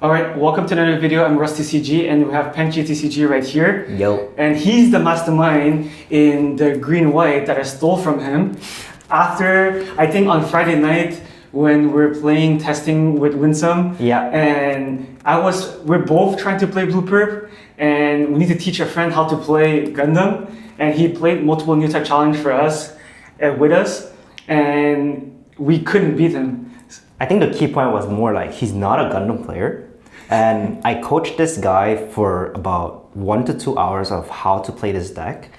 Alright, welcome to another video. I'm RussTCG and we have NTC right here. Yo. And he's the mastermind in the green-white that I stole from him after, I think on Friday night when we're playing testing with Winsome. Yeah. And we're both trying to play Blue Perp and we need to teach a friend how to play Gundam. And he played multiple new type challenge for us with us and we couldn't beat him. I think the key point was more like he's not a Gundam player. And I coached this guy for about 1 to 2 hours of how to play this deck.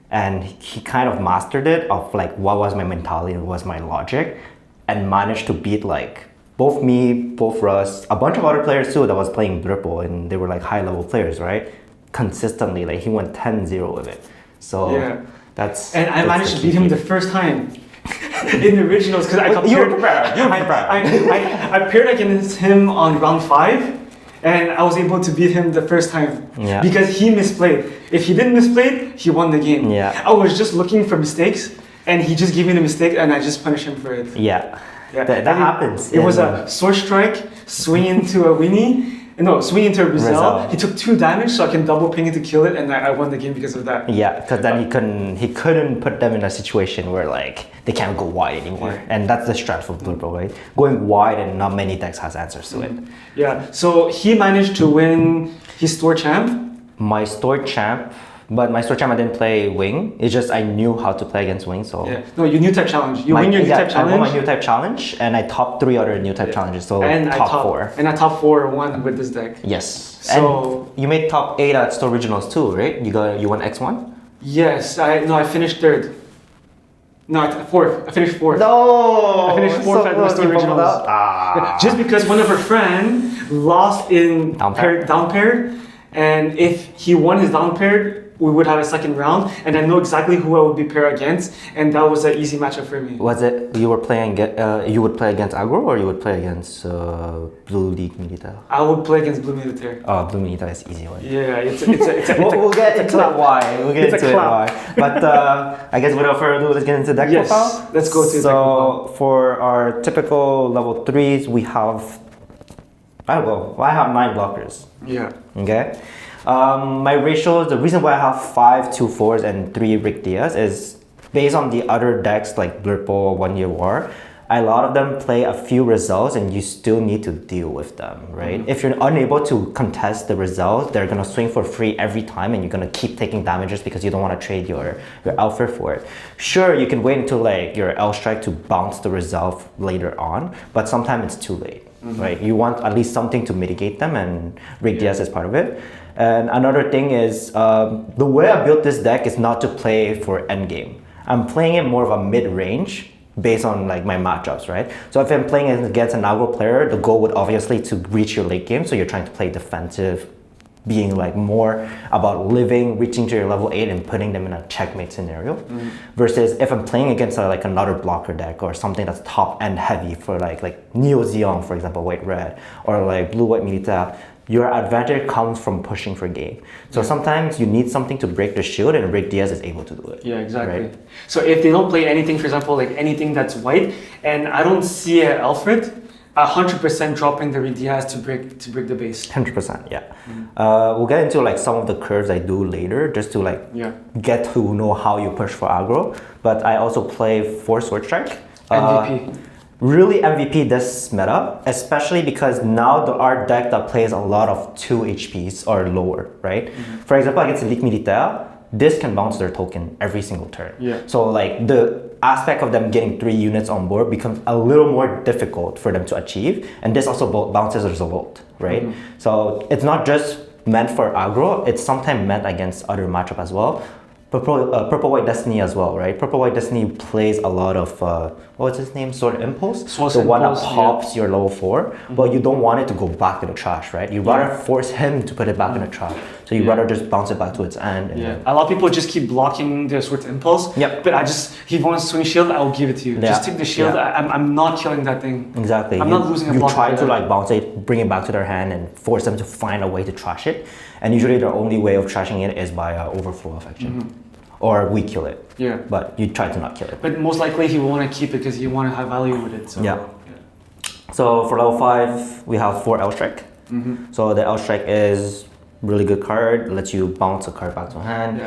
And he kind of mastered it of like what was my mentality and what was my logic. And managed to beat like both me, both Russ, a bunch of other players too that was playing Dripple. And they were like high level players, right? Consistently, like he went 10-0 with it. So yeah. And I managed to beat him the first time. In the originals, because I paired against him on round 5 and I was able to beat him the first time because he misplayed. If he didn't misplay, he won the game. I was just looking for mistakes and he just gave me the mistake and I just punished him for it. That happens. It was a sword strike, swing into a weenie. No, swing into a Rizal. He took 2 damage, so I can double ping it to kill it, and I won the game because of that. Yeah, because then he couldn't put them in a situation where like they can't go wide anymore, and that's the strat for Blue Bro, right? Going wide, and not many decks has answers to it. Yeah, so he managed to win his store champ. My store champ. But my store champ, I didn't play wing. It's just I knew how to play against wing, so... Yeah. No, you new type challenge. You win your new type challenge. I won my new type challenge, and I topped 3 other new type challenges, so and top 4. And I top 4 won with this deck. Yes. So... And you made top 8 at store regionals too, right? You won X1? Yes. I finished 3rd. No, 4th. I finished 4th. No! I finished 4th at the store regionals. Just because one of her friends lost in down paired, and if he won his down paired, we would have a second round, and I know exactly who I would be paired against, and that was an easy matchup for me. Was it you were playing? You would play against aggro, or you would play against Blue League Militaire? I would play against Blue Militaire. Oh, Blue Militaire is easy one. Yeah, we'll get into it why. We'll get into it why. But I guess without further ado, let's get into deck profile. Let's go to deck profile. So for our typical level 3s, we have. I have 9 blockers. Yeah. Okay. My ratios, the reason why I have 5 2-4s and 3 Rick Diaz is based on the other decks like Blurple, 1 Year War. A lot of them play a few results and you still need to deal with them, right? If you're unable to contest the results, they're gonna swing for free every time and you're gonna keep taking damages because you don't want to trade your outfit for it. Sure, you can wait until like your L strike to bounce the result later on, but sometimes it's too late, right? You want at least something to mitigate them, and Rick Diaz is part of it. And another thing is, the way I built this deck is not to play for endgame. I'm playing it more of a mid-range based on like my matchups, right? So if I'm playing against an aggro player, the goal would obviously to reach your late game, so you're trying to play defensive, being like more about reaching to your level 8 and putting them in a checkmate scenario. Versus if I'm playing against like another blocker deck or something that's top end heavy for like Neo Zeon, for example, white-red, or like blue-white Milita, your advantage comes from pushing for game. So sometimes you need something to break the shield, and Rick Diaz is able to do it. Yeah, exactly. Right? So if they don't play anything, for example, like anything that's white, and I don't see an Alfred, 100% dropping the Rick Diaz to break the base. 100%, yeah. We'll get into like some of the curves I do later, just to like get to know how you push for aggro. But I also play 4 Sword Strike. MVP. Really MVP this meta, especially because now there are decks that plays a lot of 2 HPs or lower, right? For example, against Elite Militaire, this can bounce their token every single turn. So like the aspect of them getting 3 units on board becomes a little more difficult for them to achieve, and this also bounces the result, right? So it's not just meant for aggro, it's sometimes meant against other matchup as well. Purple White Destiny as well, right? Purple White Destiny plays a lot of what's his name? Sword Impulse. The one that pops your level 4, but you don't want it to go back to the trash, right? You rather force him to put it back in the trash. So you rather just bounce it back to its end. And a lot of people just keep blocking the Sword Impulse. But if he wants swing shield, I will give it to you. Just take the shield. I'm not killing that thing. Exactly. I'm not losing a block. You try to like bounce it, bring it back to their hand, and force them to find a way to trash it. And usually their only way of trashing it is by overflow affection. Or we kill it. But you try to not kill it. But most likely he will want to keep it because he want to have value with it. So. So for level 5, we have 4 L strike. So the L Strike is really good card, lets you bounce a card back to hand.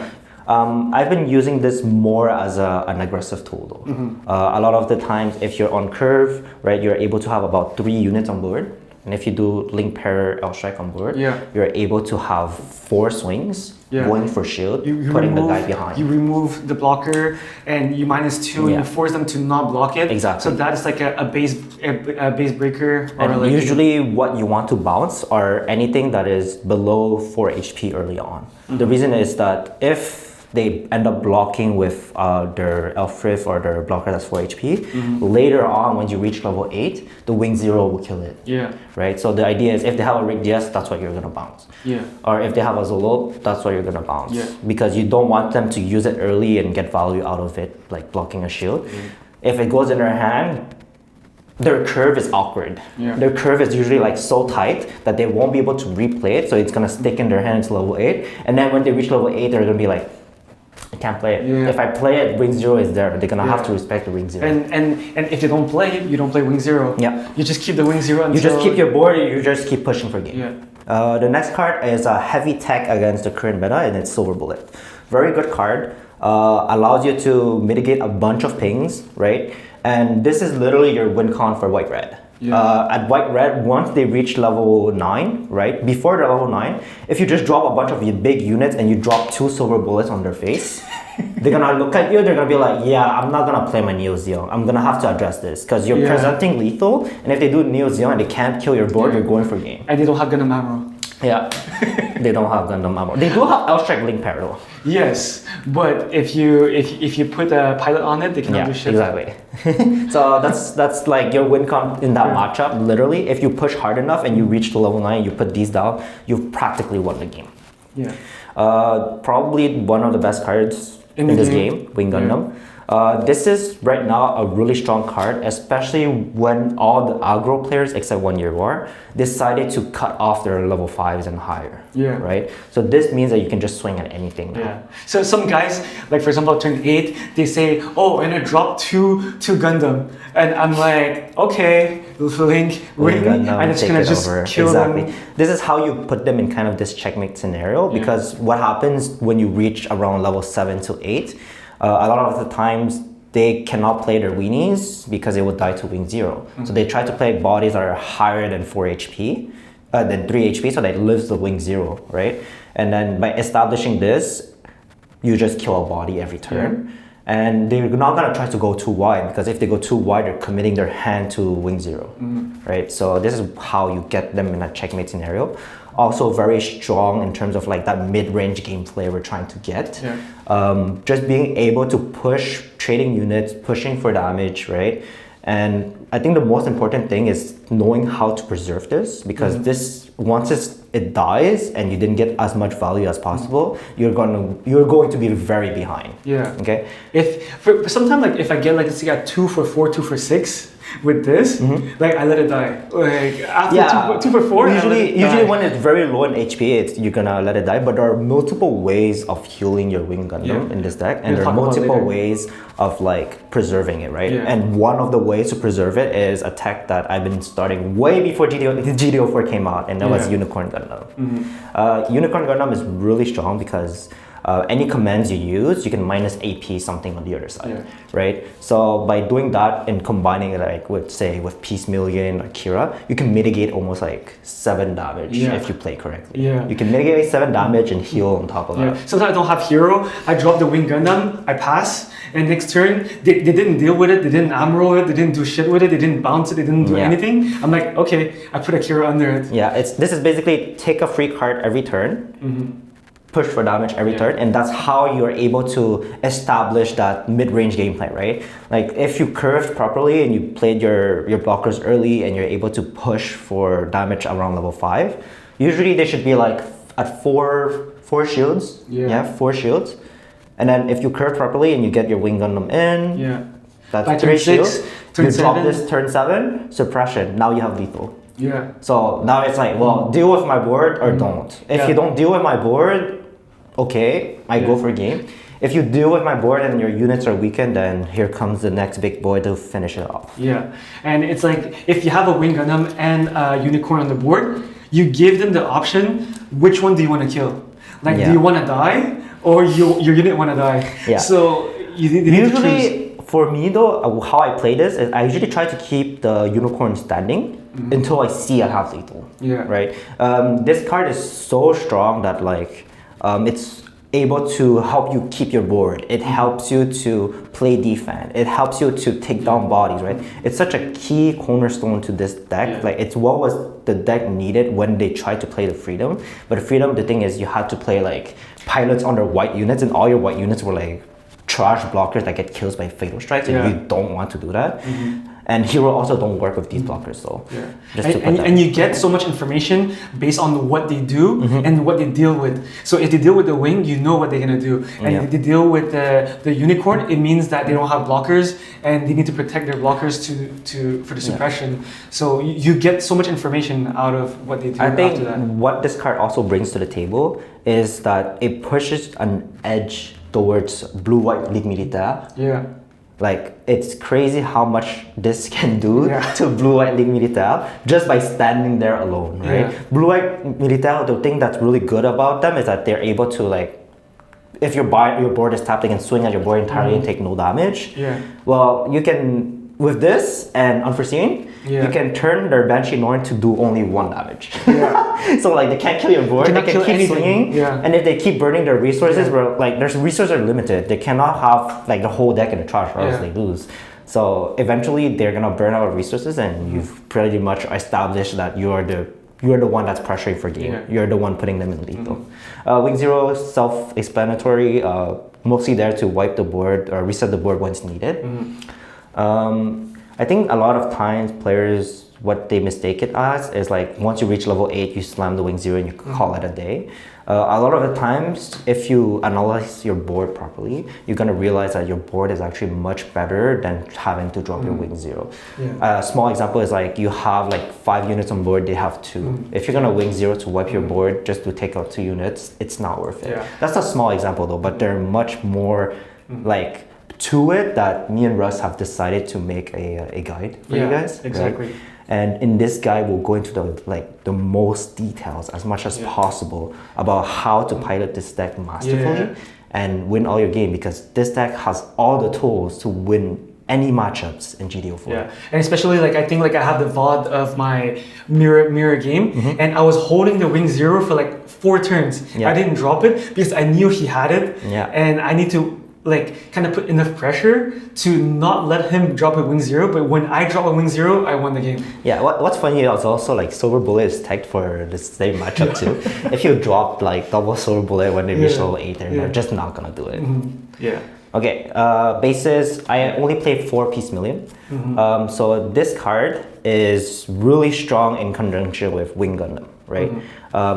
I've been using this more as an aggressive tool though. A lot of the times if you're on curve, right, you're able to have about 3 units on board. And if you do link pair L Strike on board, you're able to have 4 swings going for shield, putting the guy behind. You remove the blocker and you -2 and you force them to not block it. Exactly. So that is like a base breaker. And like usually what you want to bounce are anything that is below 4 HP early on. The reason is that if they end up blocking with their Elfrith or their blocker that's 4 HP. Later on, when you reach level 8, the Wing Zero will kill it. Right? So the idea is if they have a Rig DS, that's what you're going to bounce. Or if they have a Zolo, that's what you're going to bounce. Because you don't want them to use it early and get value out of it, like blocking a shield. If it goes in their hand, their curve is awkward. Their curve is usually like so tight that they won't be able to replay it, so it's going to stick in their hand until level 8. And then when they reach level 8, they're going to be like, I can't play it. If I play it, Wing Zero is there. They're gonna have to respect the Wing Zero. And if you don't play it, you don't play Wing Zero. You just keep the Wing Zero until... You just keep your board, you just keep pushing for game. The next card is a heavy tech against the current meta, and it's Silver Bullet. Very good card. Allows you to mitigate a bunch of pings, right? And this is literally your win con for White-Red. At White-Red, once they reach level 9, right? Before they're level 9, if you just drop a bunch of your big units and you drop 2 Silver Bullets on their face, they're gonna look at you, they're gonna be like, yeah, I'm not gonna play my Neo Zeal. I'm gonna have to address this because you're presenting lethal, and if they do Neo Zeal and they can't kill your board, you're going for game. And they don't have Gundam ammo. They don't have Gundam ammo. They do have L Strike Link Pair though. Yes, but if you put a pilot on it, they cannot do shit. Exactly. So that's like your win con in that matchup. Literally, if you push hard enough and you reach to level 9, you put these down, you've practically won the game. Probably one of the best cards in this game, Wing Gundam. This is right now a really strong card, especially when all the aggro players except 1 Year War decided to cut off their level 5s and higher. Right? So this means that you can just swing at anything now. So some guys, like for example, turn 8, they say, oh, and I dropped two Gundam. And I'm like, okay, Link, Wing, I'm just gonna just kill them. This is how you put them in kind of this checkmate scenario, because what happens when you reach around level 7 to 8, a lot of the times they cannot play their weenies because they will die to Wing Zero. So they try to play bodies that are higher than 4 HP, than 3 HP, so that lives the Wing Zero, right? And then by establishing this, you just kill a body every turn. And they're not gonna try to go too wide, because if they go too wide, they're committing their hand to Wing Zero, right? So this is how you get them in a checkmate scenario. Also very strong in terms of like that mid-range gameplay we're trying to get. Just being able to push trading units, pushing for damage, right? And I think the most important thing is knowing how to preserve this, because this, once it dies and you didn't get as much value as possible, you're going to be very behind. Okay. Sometimes like if I get like, let's say I got 2 for 4, 2 for 6 with this, like I let it die. Like after 2 for 4, usually when it's very low in HP, you're gonna let it die. But there are multiple ways of healing your Wing Gundam in this deck, and there are multiple ways of like preserving it, right? And one of the ways to preserve it is a tech that I've been starting way before GDO4 came out, and that was Unicorn Gundam. Unicorn Gundam is really strong because any commands you use, you can minus AP something on the other side, right? So by doing that and combining it like with, say, with Peace Million or Kira, you can mitigate almost like 7 damage if you play correctly. You can mitigate 7 damage and heal on top of that. Sometimes I don't have hero, I drop the Wing Gundam, I pass, and next turn, they didn't deal with it, they didn't ammo it, they didn't do shit with it, they didn't bounce it, they didn't do anything. I'm like, okay, I put a Kira under it. This is basically take a free card every turn, push for damage every turn, and that's how you're able to establish that mid-range gameplay, right? Like if you curved properly and you played your blockers early and you're able to push for damage around level 5, usually they should be like at 4 shields. 4 shields. And then if you curve properly and you get your Wing Gundam in, that's 3 shields. You drop this turn 7, suppression, now you have lethal. So now it's like, well, deal with my board or don't. If you don't deal with my board, okay, I go for game. If you deal with my board and your units are weakened, then here comes the next big boy to finish it off. And it's like, if you have a Wing Gundam and a Unicorn on the board, you give them the option, which one do you want to kill? Like, do you want to die or your unit want to die? Yeah. So you need to choose. Usually, for me though, how I play this is I usually try to keep the unicorn standing until I see a half lethal. Yeah. Right. This card is so strong that like it's able to help you keep your board. It helps you to play defense. It helps you to take down bodies, right? It's such a key cornerstone to this deck. Yeah. Like it's what was the deck needed when they tried to play the Freedom. But the Freedom, the thing is you had to play like pilots under white units, and all your white units were like trash blockers that get killed by fatal strikes, and you don't want to do that. And hero also don't work with these blockers, so and you get so much information based on what they do and what they deal with. So if they deal with the wing, you know what they're gonna do. And if they deal with the unicorn, it means that they don't have blockers and they need to protect their blockers for the suppression. So you get so much information out of what they do. I think after that. what this card also brings to the table is that it pushes an edge towards blue-white Ligue Militaire. Yeah. Like, it's crazy how much this can do to Blue-White Ligue Militaire just by standing there alone, right? Yeah. Blue-White Militaire, the thing that's really good about them is that they're able to, like, if your board is tapped, they can swing at your board entirely and take no damage. Yeah. Well, you can, with this and Unforeseen, you can turn their Banshee Norn to do only 1 damage. Yeah. So like they can't kill your board, they can keep swinging. Yeah. And if they keep burning their resources, like their resources are limited. They cannot have like the whole deck in the trash or else they lose. So eventually they're gonna burn out of resources, and you've pretty much established that you're the one that's pressuring for game. You're the one putting them in lethal. Wing Zero, self-explanatory, mostly there to wipe the board or reset the board once needed. I think a lot of times players, what they mistake it as is like once you reach level 8, you slam the Wing Zero and you call it a day. A lot of the times, if you analyze your board properly, you're gonna realize that your board is actually much better than having to drop your Wing Zero. A small example is like you have like 5 units on board, they have 2. If you're gonna Wing Zero to wipe your board just to take out 2 units, it's not worth it. That's a small example though, but there are much more like to it that me and Russ have decided to make a guide for you guys. Exactly. Right? And in this guide, we'll go into the most details as much as possible about how to pilot this deck masterfully and win all your game, because this deck has all the tools to win any matchups in GDO4. Yeah, and especially like I think like I have the VOD of my mirror game, and I was holding the Wing Zero for like 4 turns. I didn't drop it because I knew he had it, and I need to like kind of put enough pressure to not let him drop a Wing Zero, but when I drop a Wing Zero, I won the game. Yeah, what's funny is also like Silver Bullet is tagged for the same matchup too. If you drop like double Silver Bullet when they reach level 8, they're just not gonna do it. Yeah. Okay, bases, I only play 4 Peace Million. So this card is really strong in conjunction with Wing Gundam, right?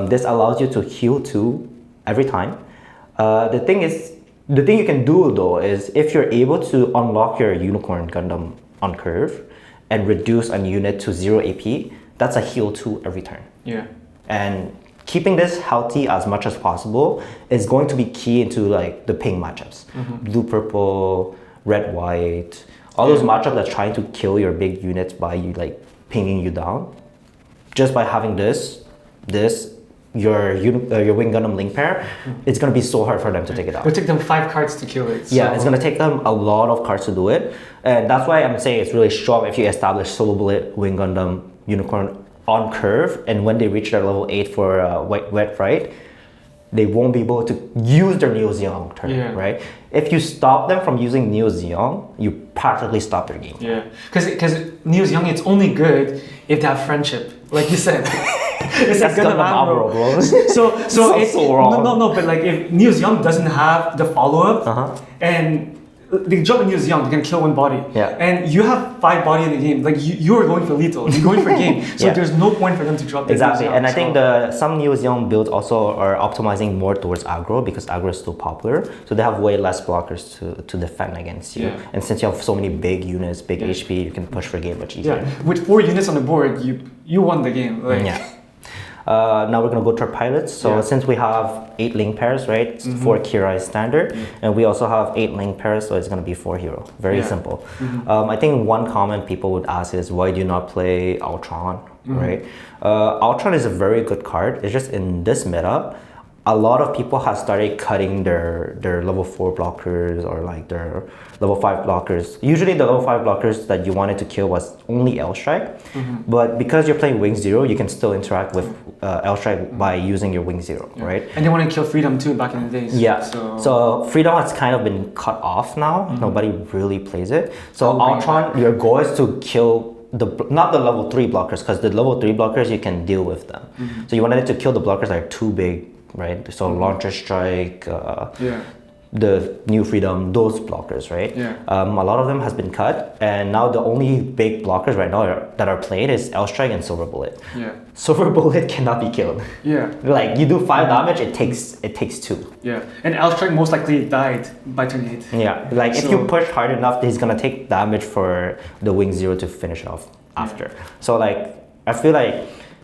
This allows you to heal 2 every time. The thing you can do though is if you're able to unlock your Unicorn Gundam on curve and reduce a unit to 0 AP, that's a heal 2 every turn. Yeah. And keeping this healthy as much as possible is going to be key into like the ping matchups. Blue, purple, red, white, all those matchups that's trying to kill your big units by you like pinging you down. Just by having your Wing Gundam link pair, it's going to be so hard for them to take it out. It'll take them 5 cards to kill it. So. Yeah, it's going to take them a lot of cards to do it. And that's why I'm saying it's really strong if you establish Solo Bullet, Wing Gundam, Unicorn on curve, and when they reach their level 8 for Wet Fright, they won't be able to use their Neo Zeong turn, right? If you stop them from using Neo Zeong, you practically stop their game. Yeah, because Neo Zeong, it's only good if they have friendship, like you said. It's That's Gundam Amuro, bro. So wrong. No, but like if Neo Zeong doesn't have the follow-up, and they drop a Neo Zeong, they're gonna kill 1 body. And you have 5 body in the game. Like you are going for lethal. You're going for game. So there's no point for them to drop the Neo Zeong. And I think some Neo Zeong builds also are optimizing more towards aggro because aggro is still popular. So they have way less blockers to defend against you. And since you have so many big units, big HP, you can push for game much easier. With 4 units on the board, you won the game. Like, Now we're gonna go to our pilots. So since we have 8 link pairs, right? 4 Kira is standard, and we also have 8 link pairs, so it's gonna be 4 hero. Very simple. I think one comment people would ask is, why do you not play Ultron, right? Ultron is a very good card. It's just in this meta, a lot of people have started cutting their level 4 blockers or like their level 5 blockers. Usually the level 5 blockers that you wanted to kill was only L Strike, but because you're playing Wing Zero, you can still interact with L Strike by using your Wing Zero, right? And they want to kill Freedom too back in the days. Yeah, so Freedom has kind of been cut off now. Nobody really plays it. So Ultron, your goal is to kill not the level 3 blockers, because the level 3 blockers you can deal with them. So you wanted to kill the blockers that are too big, right? So Launcher Strike, the New Freedom, those blockers, right? A lot of them has been cut, and now the only big blockers right now that are played is L Strike and Silver Bullet. Silver Bullet cannot be killed. Like you do 5 damage, it takes 2. And L Strike most likely died by turn 8. Like if you push hard enough, he's gonna take damage for the Wing Zero to finish off after. So like I feel like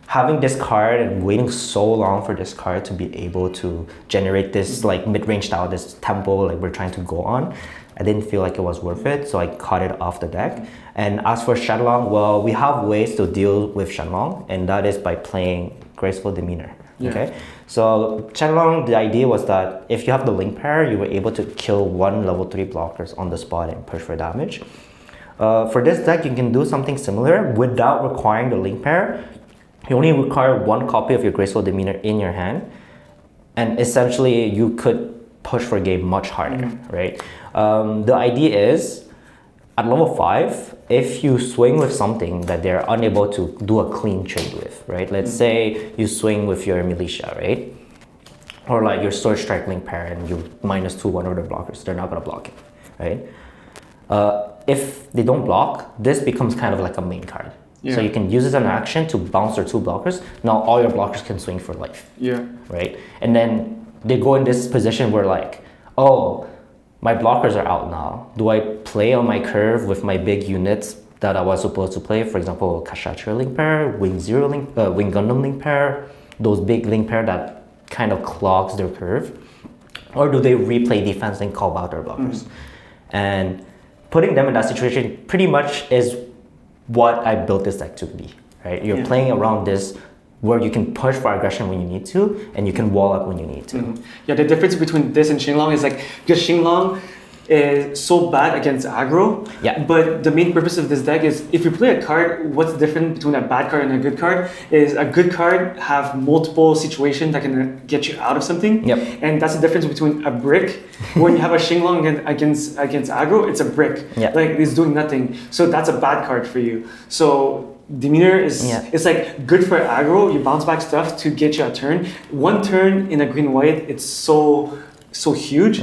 having this card and waiting so long for this card to be able to generate this like mid-range style, this tempo like we're trying to go on, I didn't feel like it was worth it, so I cut it off the deck. And as for Shenlong, well, we have ways to deal with Shenlong, and that is by playing Graceful Demeanor. Okay, so Shenlong, the idea was that if you have the link pair, you were able to kill 1 level 3 blockers on the spot and push for damage. For this deck, you can do something similar without requiring the link pair. You only require 1 copy of your Graceful Demeanor in your hand, and essentially you could push for a game much harder, right? The idea is, at level 5, if you swing with something that they're unable to do a clean trade with, right? Let's say you swing with your Militia, right? Or like your Sword Strike link pair and you -2 one of the blockers, they're not gonna block it, right? If they don't block, this becomes kind of like a main card. So you can use it as an action to bounce their 2 blockers. Now all your blockers can swing for life. Right? And then they go in this position where like, oh, my blockers are out now. Do I play on my curve with my big units that I was supposed to play? For example, Kashatra link pair, Wing Gundam link pair, those big link pair that kind of clogs their curve. Or do they replay defense and call out their blockers? And putting them in that situation pretty much is what I built this deck to be, right? You're playing around this where you can push for aggression when you need to, and you can wall up when you need to. Yeah, the difference between this and Xinglong is like, because Xinglong is so bad against aggro, but the main purpose of this deck is, if you play a card, what's different between a bad card and a good card is a good card have multiple situations that can get you out of something, and that's the difference between a brick. When you have a Xinglong against aggro, it's a brick, like it's doing nothing, so that's a bad card for you. So Demeanor is it's like good for aggro, you bounce back stuff to get you a turn. 1 turn in a green-white, it's so huge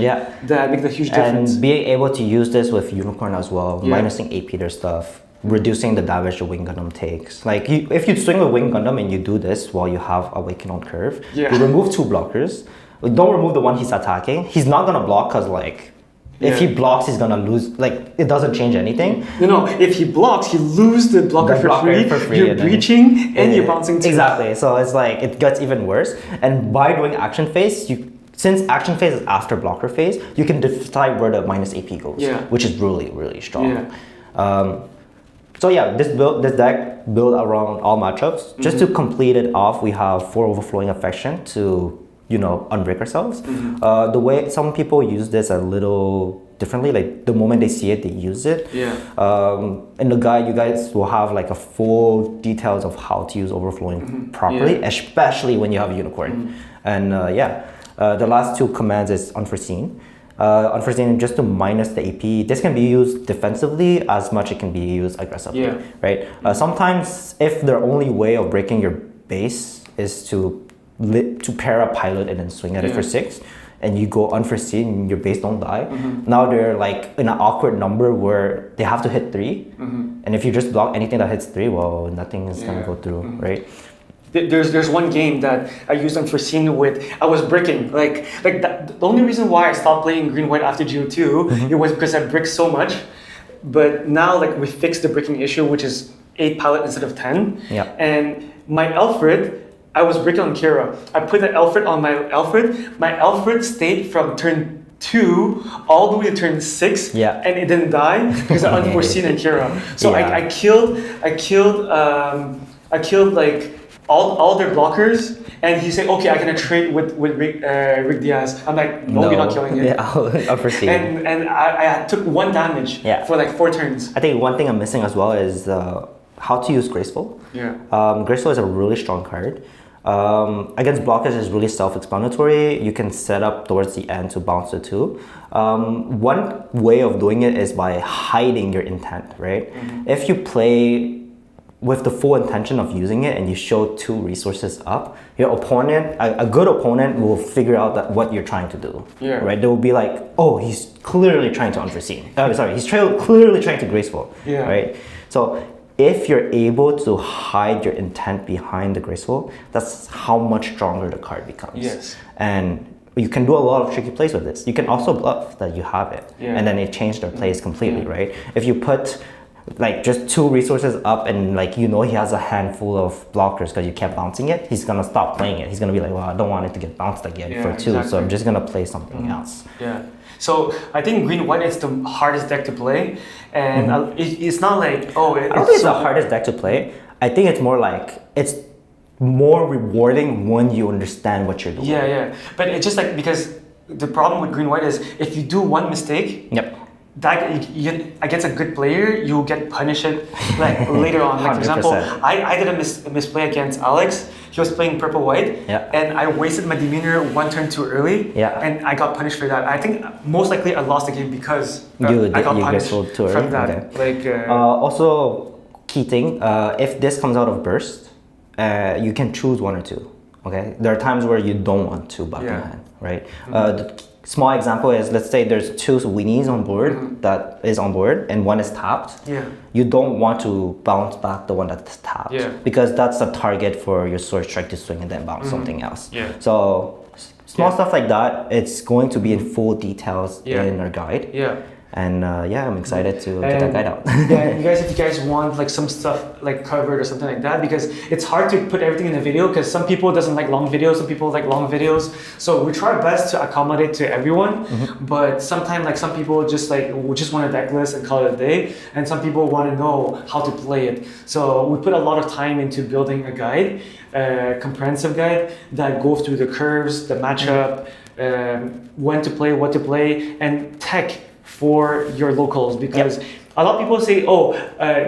that makes a huge difference. And being able to use this with Unicorn as well, minusing AP their stuff, reducing the damage the Wing Gundam takes. Like if you swing a Wing Gundam and you do this while you have Awaken on curve, you remove 2 blockers. Don't remove the one he's attacking. He's not gonna block because like if he blocks, he's gonna lose. Like it doesn't change anything. No. If he blocks, he loses the blocker for free. You're breaching and you're bouncing too. Exactly. So it's like it gets even worse. And by doing action phase, since action phase is after blocker phase, you can decide where the -AP goes, which is really, really strong. So yeah, this deck built around all matchups. Just to complete it off, we have 4 Overflowing Affection to, you know, unbreak ourselves. The way some people use this a little differently, like the moment they see it, they use it. In the guide, you guys will have like a full details of how to use Overflowing properly, especially when you have a Unicorn. And the last 2 commands is Unforeseen. Unforeseen, just to minus the AP. This can be used defensively as much it can be used aggressively, right? Sometimes if the only way of breaking your base is to pair a pilot and then swing at it for 6, and you go Unforeseen and your base don't die, now they're like in an awkward number where they have to hit 3, and if you just block anything that hits 3, well, nothing is gonna go through, right? There's one game that I used Unforeseen with. I was bricking like that. The only reason why I stopped playing green-white after GO2 it was because I bricked so much. But now like we fixed the bricking issue, which is 8 pilot instead of 10. And my Alfred I was breaking on Kira. I put the Alfred on my Alfred. My Alfred stayed from turn 2 all the way to turn 6, and it didn't die because of unforeseen and Kira. So I killed like all their blockers, and he said, "Okay, I'm gonna trade with Rick Diaz." I'm like, "No, you're not killing it." Unforeseen. And I took 1 damage for like 4 turns. I think one thing I'm missing as well is how to use Graceful. Graceful is a really strong card. Against blockers is really self-explanatory. You can set up towards the end to bounce the 2. One way of doing it is by hiding your intent, right? If you play with the full intention of using it and you show 2 resources up, your opponent, a good opponent will figure out that what you're trying to do, right? They will be like, oh, he's clearly trying to unforeseen. He's clearly trying to Graceful, right? So if you're able to hide your intent behind the Graceful, that's how much stronger the card becomes. And you can do a lot of tricky plays with this. You can also bluff that you have it, and then it changed their plays completely, right? If you put like just 2 resources up and like he has a handful of blockers because you kept bouncing it, he's gonna stop playing it. He's gonna be like, well, I don't want it to get bounced again for 2, so I'm just gonna play something else. So I think green-white is the hardest deck to play, and it's not like, oh, I don't think it's the hardest deck to play. I think it's more like it's more rewarding when you understand what you're doing. But it's just like, because the problem with green-white is if you do 1 mistake, that against a good player, you'll get punished like later on. Like for example, I did a misplay against Alex. He was playing purple-white, and I wasted my demeanor 1 turn too early, and I got punished for that. I think most likely I lost the game because I got punished too early from that. Also, key thing, if this comes out of burst, you can choose 1 or 2. Okay, there are times where you don't want to back in hand, right? The small example is, let's say there's 2 weenies on board that is on board and 1 is tapped. You don't want to bounce back the one that's tapped because that's a target for your sword strike to swing and then bounce something else. So small stuff like that, it's going to be in full details in our guide. And I'm excited to get that guide out. And you guys, if you guys want like some stuff like covered or something like that, because it's hard to put everything in a video because some people doesn't like long videos, some people like long videos. So we try our best to accommodate to everyone, but sometimes like some people just want a deck list and call it a day, and some people want to know how to play it. So we put a lot of time into building a guide, comprehensive guide that goes through the curves, the matchup, when to play, what to play, and tech for your locals, because a lot of people say,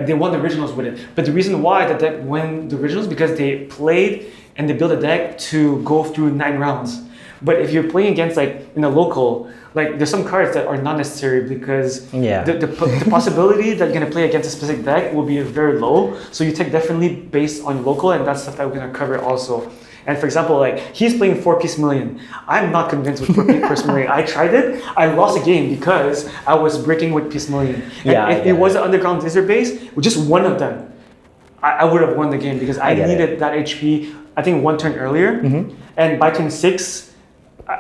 they won the originals with it. But the reason why the deck won the originals because they played and they built a deck to go through 9 rounds. But if you're playing against like in a local, like there's some cards that are not necessary because the possibility that you're gonna play against a specific deck will be very low. So you take definitely based on local, and that's stuff that we're gonna cover also. And for example, like he's playing 4-piece million. I'm not convinced with 4-piece million. I tried it. I lost a game because I was breaking with piece million. And if it was an underground laser base, with just 1 of them, I would have won the game because I needed that HP. I think 1 turn earlier, and by turn 6,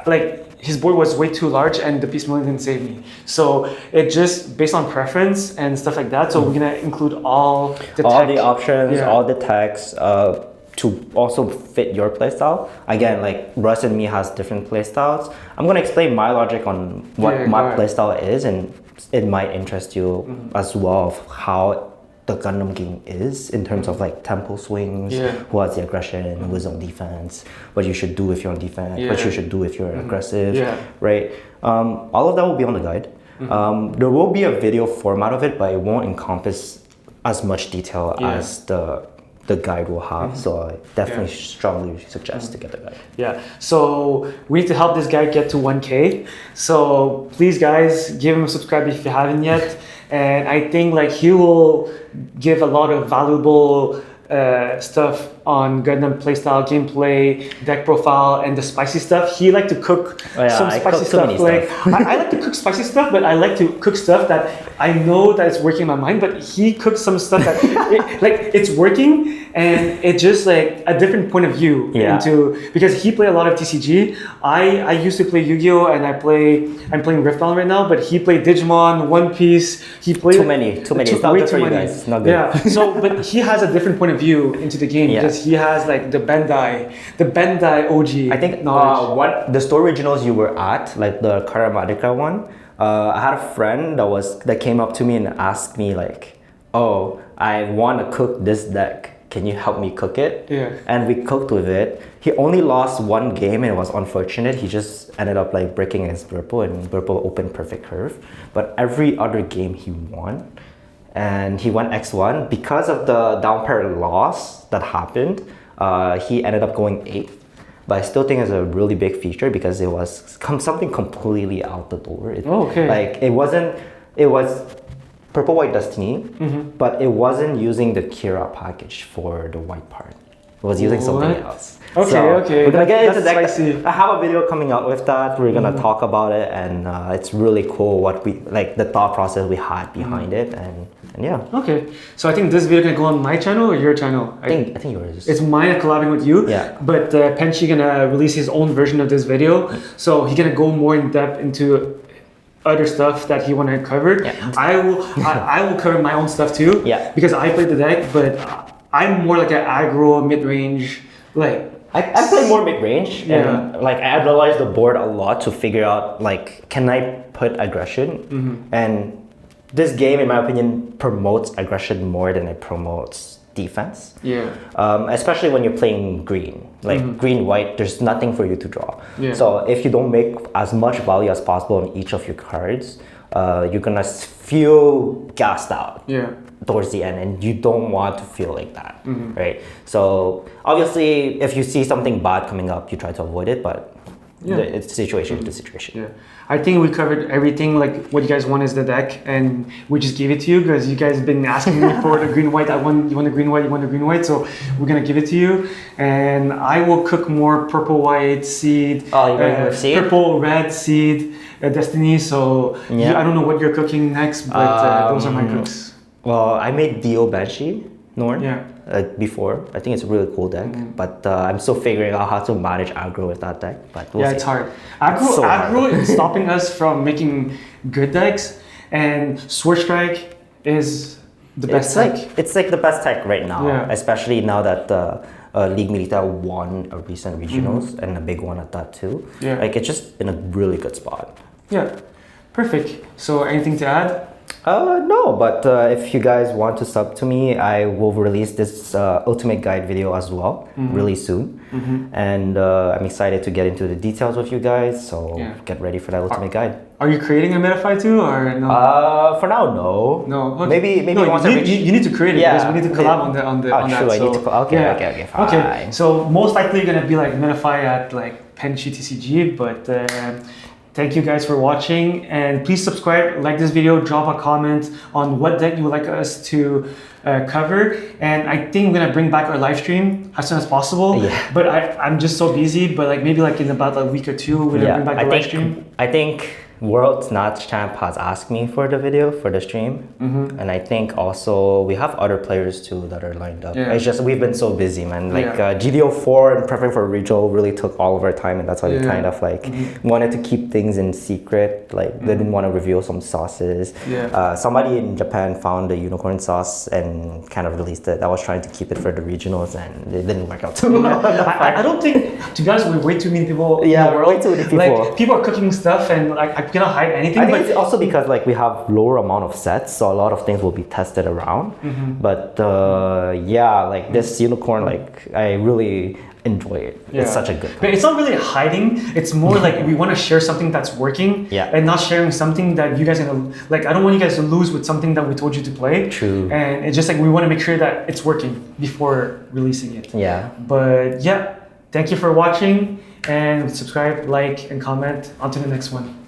like his board was way too large, and the piece million didn't save me. So it just based on preference and stuff like that. So we're gonna include all the options, all the text. To also fit your playstyle. Again, like Russ and me has different playstyles. I'm gonna explain my logic on what my playstyle is, and it might interest you as well of how the Gundam game is in terms of like tempo swings, who has the aggression, who's on defense, what you should do if you're on defense, what you should do if you're aggressive, right? All of that will be on the guide. There will be a video format of it, but it won't encompass as much detail as the guide will have, so I definitely strongly suggest to get the guide. So we need to help this guy get to 1K. So please guys, give him a subscribe if you haven't yet. And I think like he will give a lot of valuable stuff on Gundam playstyle, gameplay, deck profile, and the spicy stuff. He like to cook some spicy stuff. Like I like to cook spicy stuff, but I like to cook stuff that I know that it's working in my mind. But he cooks some stuff that it's working, and it's just like a different point of view into, because he played a lot of TCG. I used to play Yu-Gi-Oh, and I'm playing Riftbound right now, but he played Digimon, One Piece. He played too many. It's not good for you guys. It's not good. So but he has a different point of view into the game because because he has like the Bandai OG. I think knowledge. what the store originals you were at, like the Karamadika one, I had a friend that came up to me and asked me like, "Oh, I want to cook this deck. Can you help me cook it?" Yeah. And we cooked with it. He only lost one game and it was unfortunate. He just ended up like breaking against Burple and Burple opened perfect curve. But every other game he won. And he went X1. Because of the down pair loss that happened, he ended up going 8th. But I still think it's a really big feature because it was something completely out the door. Okay. Like it was Purple White Destiny, but it wasn't using the Kira package for the white part. It was using something else. Okay, so okay. We're gonna get into that. Spicy. I have a video coming out with that. We're gonna talk about it, and it's really cool what we like the thought process we had behind it, and yeah. Okay, so I think this video gonna go on my channel or your channel? I think yours. It's mine collaborating with you. Yeah. But Penchi gonna release his own version of this video, so he's gonna go more in depth into other stuff that he want to cover. Yeah. I will cover my own stuff too. Yeah. Because I played the deck, but I'm more like an aggro mid-range. Like I play more mid-range, and like I analyze the board a lot to figure out like can I put aggression, and this game in my opinion promotes aggression more than it promotes defense. Yeah. Especially when you're playing green, like green-white, there's nothing for you to draw. Yeah. So if you don't make as much value as possible on each of your cards, you're gonna feel gassed out. Yeah. Towards the end, and you don't want to feel like that, right? So obviously, if you see something bad coming up, you try to avoid it, but it's situation to situation. Yeah, I think we covered everything. Like what you guys want is the deck, and we just gave it to you because you guys have been asking me for the green white. You want the green white, you want the green white, so we're gonna give it to you. And I will cook more purple white seed, purple red seed, Destiny. So I don't know what you're cooking next, but those are my cooks. Well, I made Dio Banshee Norn before. I think it's a really cool deck, but I'm still figuring out how to manage aggro with that deck. But we'll see. It's hard. Aggro is stopping us from making good decks, and Sword Strike is the best tech. It's like the best tech right now, especially now that League Milita won a recent regionals and a big one at that too. Yeah. Like it's just in a really good spot. Yeah, perfect. So anything to add? No, but if you guys want to sub to me, I will release this ultimate guide video as well really soon. And I'm excited to get into the details with you guys, so get ready for that ultimate guide. Are you creating a Metafy too, or no? For now, no. No. Okay. Maybe once you need to create it because we need to collab on that. True. I need to. Okay, fine. Okay. So most likely you're gonna be like Metafy at like Penchi TCG, but. Thank you guys for watching, and please subscribe, like this video, drop a comment on what deck you would like us to cover. And I think we're gonna bring back our live stream as soon as possible. Yeah. But I'm just so busy. But like maybe like in about a week or two, we're gonna bring back the live stream. I think World Snatch Champ has asked me for the video for the stream, and I think also we have other players too that are lined up. It's just we've been so busy, man. Like GDO4 and prepping for regional really took all of our time, and that's why we kind of like wanted to keep things in secret. Like they didn't want to reveal some sauces. Somebody in Japan found the unicorn sauce and kind of released it. I was trying to keep it for the regionals, and it didn't work out too well. I don't think, to be honest, we're way too many people. Yeah, we're way too many people. Like people are cooking stuff, and like I cannot hide anything. I think it's also because like we have lower amount of sets, so a lot of things will be tested around. But like this unicorn, like I really enjoy it. It's such a good one. But it's not really hiding. It's more like we want to share something that's working, and not sharing something that you guys are gonna like. I don't want you guys to lose with something that we told you to play. True. And it's just like we want to make sure that it's working before releasing it. Yeah. But thank you for watching, and subscribe, like, and comment. On to the next one.